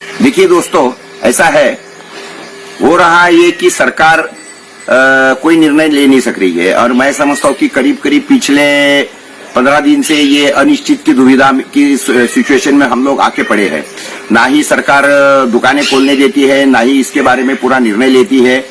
देखिए दोस्तों, ऐसा है, हो रहा है ये कि सरकार कोई निर्णय ले नहीं सक रही है और मैं समझता हूँ कि करीब करीब पिछले 15 दिन से ये अनिश्चित की दुविधा की सिचुएशन में हम लोग आके पड़े हैं। ना ही सरकार दुकानें खोलने देती है, ना ही इसके बारे में पूरा निर्णय लेती है।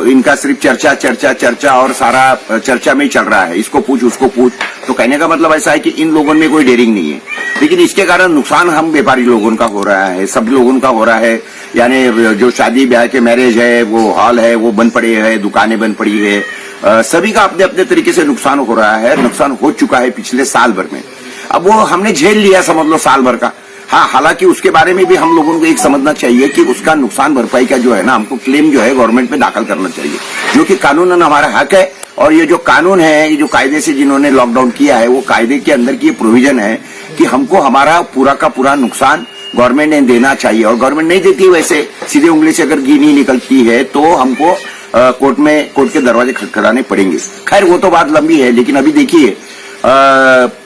इनका सिर्फ चर्चा चर्चा चर्चा और सारा चर्चा में ही चल रहा है, इसको पूछ उसको पूछ। तो कहने का मतलब ऐसा है कि इन लोगों में कोई डेयरिंग नहीं है, लेकिन इसके कारण नुकसान हम व्यापारी लोगों का हो रहा है, सब लोगों का हो रहा है। यानी जो शादी ब्याह के मैरिज है, वो हॉल है, वो बंद पड़े हैं, दुकानें बंद पड़ी है, सभी का अपने अपने तरीके से नुकसान हो रहा है। नुकसान हो चुका है पिछले साल भर में, अब वो हमने झेल लिया समझ लो साल भर का। हाँ, हालांकि उसके बारे में भी हम लोगों को एक समझना चाहिए कि उसका नुकसान भरपाई का जो है ना, हमको क्लेम जो है गवर्नमेंट में दाखिल करना चाहिए, जो कि कानूनन हमारा हक है। और ये जो कानून है, ये जो कायदे से जिन्होंने लॉकडाउन किया है, वो कायदे के अंदर की प्रोविजन है कि हमको हमारा पूरा का पूरा नुकसान गवर्नमेंट ने देना चाहिए। और गवर्नमेंट नहीं देती, वैसे सीधे उंगली से अगर घी नहीं निकलती है तो हमको कोर्ट के दरवाजे खटखटाने पड़ेंगे। खैर वो तो बात लंबी है, लेकिन अभी देखिए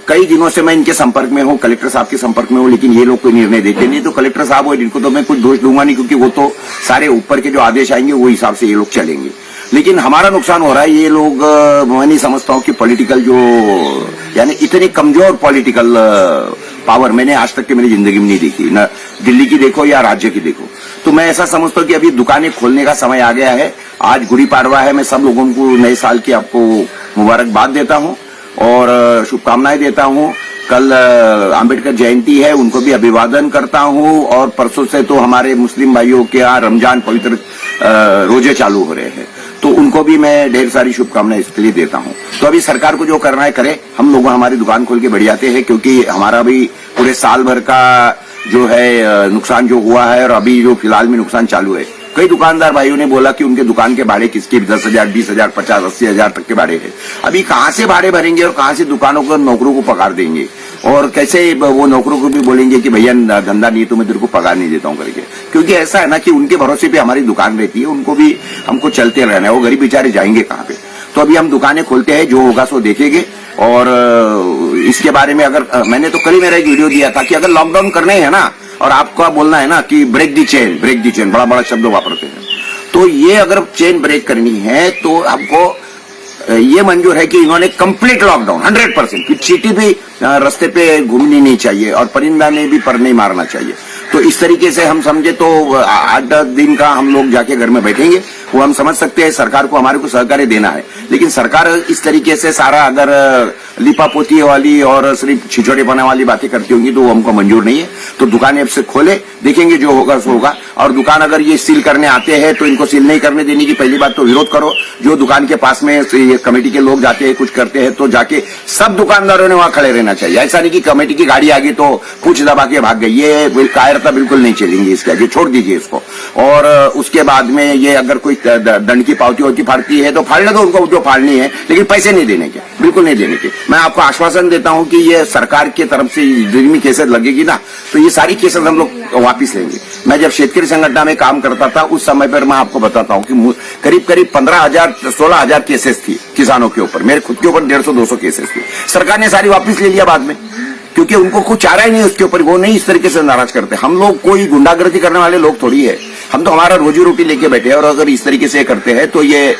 कई दिनों से मैं इनके संपर्क में हूँ, कलेक्टर साहब के संपर्क में हूँ, लेकिन ये लोग कोई निर्णय देते नहीं। तो कलेक्टर साहब और इनको तो मैं कुछ दोष दूंगा नहीं, क्योंकि वो तो सारे ऊपर के जो आदेश आएंगे वो हिसाब से ये लोग चलेंगे। लेकिन हमारा नुकसान हो रहा है। ये लोग, मैं नहीं समझता हूँ कि पॉलिटिकल जो, यानी इतनी कमजोर पॉलिटिकल पावर मैंने आज तक की मेरी जिंदगी में नहीं देखी, न दिल्ली की देखो या राज्य की देखो। तो मैं ऐसा समझता हूँ कि अभी दुकानें खोलने का समय आ गया है। आज गुड़ी पाड़वा है, मैं सब लोगों को नए साल की आपको मुबारकबाद देता हूँ और शुभकामनाएं देता हूँ। कल अंबेडकर जयंती है, उनको भी अभिवादन करता हूँ। और परसों से तो हमारे मुस्लिम भाइयों के यहाँ रमजान पवित्र रोजे चालू हो रहे हैं, तो उनको भी मैं ढेर सारी शुभकामनाएं इसके लिए देता हूँ। तो अभी सरकार को जो करना है करे, हम लोग हमारी दुकान खोल के बढ़ जाते हैं, क्योंकि हमारा भी पूरे साल भर का जो है नुकसान जो हुआ है और अभी जो फिलहाल में नुकसान चालू है। कई दुकानदार भाइयों ने बोला कि उनके दुकान के भाड़े किसके 10,000, 20,000, 50,000, 80,000 तक के भाड़े हैं। अभी कहाँ से भाड़े भरेंगे और कहाँ से दुकानों को, नौकरों को पगार देंगे, और कैसे वो नौकरों को भी बोलेंगे कि भैया धंधा नहीं तो मैं तेरे को पगार नहीं देता हूँ करके। क्योंकि ऐसा है ना कि उनके भरोसे पे हमारी दुकान रहती है, उनको भी हमको चलते रहना है, वो गरीब बेचारे जाएंगे कहाँ पे। तो अभी हम दुकानें खोलते हैं, जो होगा सो देखेंगे। और इसके बारे में अगर मैंने तो कल ही मेरा एक वीडियो दिया था कि अगर लॉकडाउन करने हैं ना, और आपको बोलना है ना कि break the chain, break the chain, बड़ा बड़ा शब्द वापरते हैं, तो ये अगर चेन ब्रेक करनी है तो हमको ये मंजूर है कि इन्होंने कंप्लीट लॉकडाउन 100%, कि चींटी भी रास्ते पे घूमनी नहीं चाहिए और परिंदा ने भी पर नहीं मारना चाहिए। तो इस तरीके से हम समझे तो 8-10 दिन का हम लोग जाके घर में बैठेंगे, वो हम समझ सकते हैं। सरकार को हमारे को सहकार्य देना है, लेकिन सरकार इस तरीके से सारा अगर लिपापोती वाली और सिर्फ छिछोड़ेपना वाली बातें करती होंगी तो वो हमको मंजूर नहीं है। तो दुकानें अब से खोले, देखेंगे जो होगा सो होगा। और दुकान अगर ये सील करने आते हैं तो इनको सील नहीं करने देने की पहली बात तो विरोध करो। जो दुकान के पास में कमेटी के लोग जाते हैं, कुछ करते हैं, तो जाके सब दुकानदारों ने वहां खड़े रहना चाहिए। ऐसा नहीं कि कमेटी की गाड़ी आ गई तो पूछ दबा के भाग गई, ये कायरता बिल्कुल नहीं चलेंगी इसके आगे, छोड़ दीजिए इसको। और उसके बाद में ये अगर कोई दंड की पावती होती फाड़ती है तो फाड़ने दो उनको जो फाड़नी है, लेकिन पैसे नहीं देने के, बिल्कुल नहीं देने के। मैं आपको आश्वासन देता हूं कि ये सरकार की तरफ से जितनी केसेस लगेगी ना, तो ये सारी केसेस हम लोग वापिस लेंगे। मैं जब शेतकरी संगठन में काम करता था उस समय पर मैं आपको बताता हूं कि करीब करीब 15,000 16,000 केसेस थी किसानों के ऊपर, मेरे खुद के ऊपर 150-200 केसेस थी। सरकार ने सारी वापिस ले लिया बाद में, क्योंकि उनको कुछ चारा ही नहीं उसके ऊपर। वो नहीं इस तरीके से नाराज करते। हम लोग कोई गुंडागर्दी करने वाले लोग थोड़ी है, हम तो हमारा रोजी रोटी लेके बैठे हैं। और अगर इस तरीके से करते हैं तो ये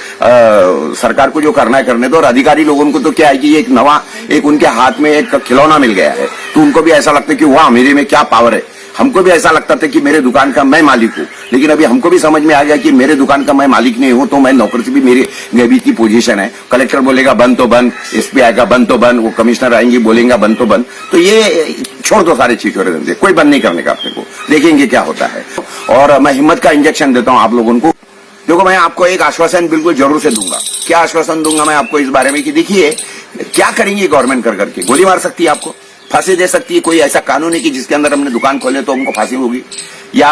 सरकार को जो करना है करने दो। और अधिकारी लोगों को तो क्या है कि एक नवा, एक उनके हाथ में एक खिलौना मिल गया है, तो उनको भी ऐसा लगता है कि वाह मेरे में क्या पावर है। हमको भी ऐसा लगता था कि मेरे दुकान का मैं मालिक हूँ, लेकिन अभी हमको भी समझ में आ गया कि मेरे दुकान का मैं मालिक नहीं हूँ, तो मैं नौकर से भी मेरी गरीबी की पोजीशन है। कलेक्टर बोलेगा बंद तो बंद, एसपी आएगा बंद तो बंद, वो कमिश्नर आएंगे बोलेंगे बंद तो बंद। तो ये छोड़ दो सारे छिछोरे धंधे, कोई बंद नहीं करने का अपने को, देखेंगे क्या होता है। और मैं हिम्मत का इंजेक्शन देता हूँ आप लोगों को। देखो, मैं आपको एक आश्वासन बिल्कुल जरूर से दूंगा। क्या आश्वासन दूंगा मैं आपको इस बारे में कि देखिए क्या करेंगे गवर्नमेंट कर करके, गोली मार सकती है आपको, फांसी दे सकती है। कोई ऐसा कानून है कि जिसके अंदर हमने दुकान खोले तो हमको फांसी होगी? या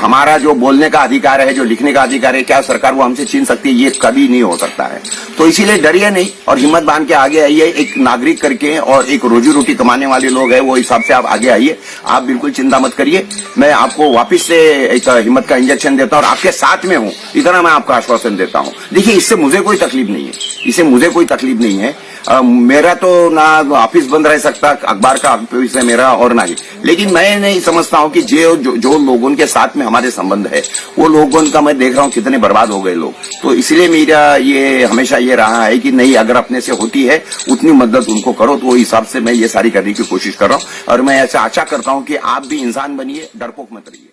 हमारा जो बोलने का अधिकार है, जो लिखने का अधिकार है, क्या सरकार वो हमसे छीन सकती है? ये कभी नहीं हो सकता है। तो इसीलिए डरिए नहीं और हिम्मत बांध के आगे आइए। एक नागरिक करके और एक रोजी रोटी कमाने वाले लोग हैं, वो हिसाब से आप आगे आइए। आप बिल्कुल चिंता मत करिए, मैं आपको वापस से एक हिम्मत का इंजेक्शन देता हूं और आपके साथ में हूं, इतना मैं आपको आश्वासन देता हूं। देखिए, इससे मुझे कोई तकलीफ नहीं है, इससे मुझे कोई तकलीफ नहीं है। मेरा तो ना ऑफिस बंद रह सकता, अखबार का ऑफिस है मेरा, और ना ही, लेकिन मैं नहीं समझता हूं कि जो लोगों के साथ में हमारे संबंध है, वो लोगों का मैं देख रहा हूं कितने बर्बाद हो गए लोग। तो इसलिए मेरा ये हमेशा ये रहा है कि नहीं, अगर अपने से होती है उतनी मदद उनको करो। तो वो हिसाब से मैं ये सारी करने की कोशिश कर रहा हूं और मैं ऐसा आशा करता हूं कि आप भी इंसान बनिए, डरपोक मत रहिए।